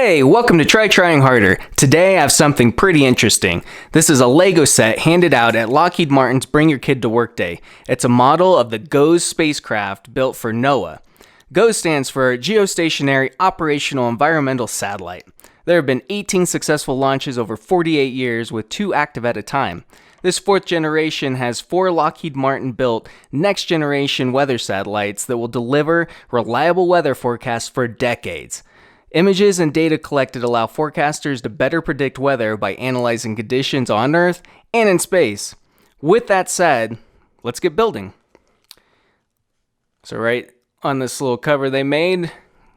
Hey, welcome to Try Trying Harder. Today I have something pretty interesting. This is a Lego set handed out at Lockheed Martin's Bring Your Kid to Work Day. It's a model of the GOES spacecraft built for NOAA. GOES stands for Geostationary Operational Environmental Satellite. There have been 18 successful launches over 48 years with 2 active at a time. This 4th generation has 4 Lockheed Martin built next generation weather satellites that will deliver reliable weather forecasts for decades. Images and data collected allow forecasters to better predict weather by analyzing conditions on Earth and in space. With that said, let's get building. So right on this little cover they made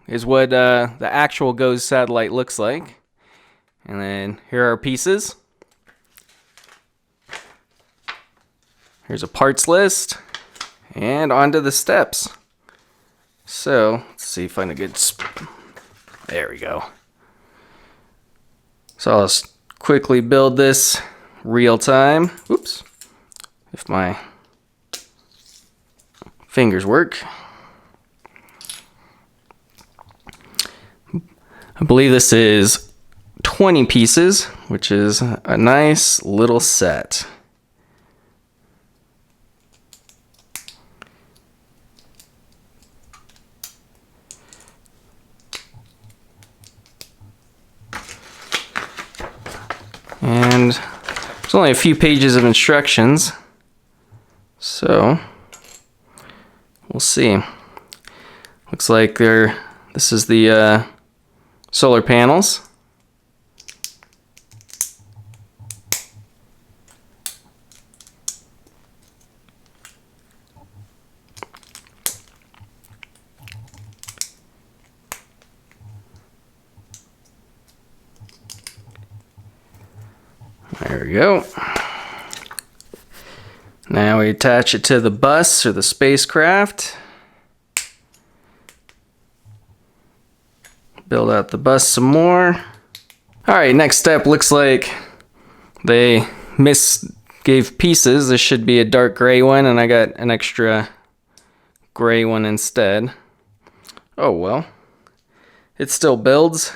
is what the actual GOES satellite looks like. And then here are pieces. Here's a parts list. And onto the steps. So, let's see if I can get... There we go. So I'll just quickly build this real time. Oops. If my fingers work. I believe this is 20 pieces, which is a nice little set. And there's only a few pages of instructions, so we'll see. Looks like this is the solar panels. There we go. Now we attach it to the bus or the spacecraft. Build out the bus some more. Alright, next step, looks like they gave pieces. This should be a dark gray one, and I got an extra gray one instead. Oh well. It still builds.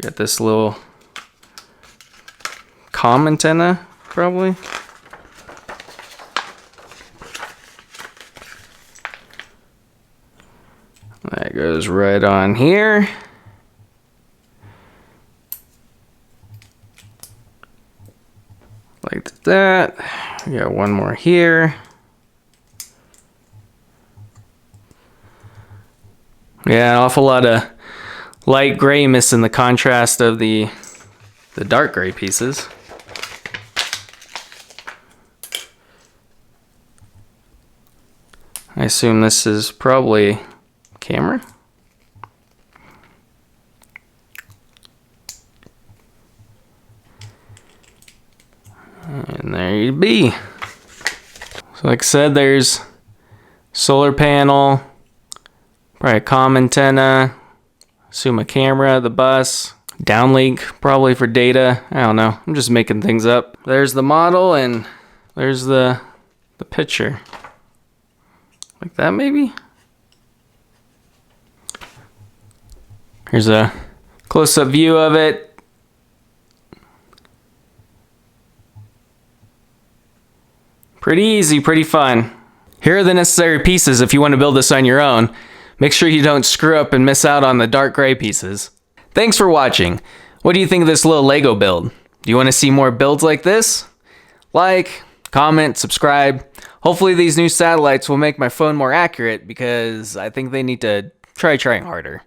Got this little comm antenna, probably. That goes right on here. Like that. We got one more here. Yeah, an awful lot of light gray missing the contrast of the dark gray pieces. I assume this is probably camera. And there you be. So like I said, there's solar panel, probably a comm antenna, assume a camera, the bus, downlink probably for data. I don't know. I'm just making things up. There's the model and there's the picture. Like that maybe? Here's a close-up view of it. Pretty easy, pretty fun. Here are the necessary pieces if you want to build this on your own. Make sure you don't screw up and miss out on the dark gray pieces. Thanks for watching. What do you think of this little Lego build? Do you want to see more builds like this? Like, comment, subscribe. Hopefully these new satellites will make my phone more accurate because I think they need to try trying harder.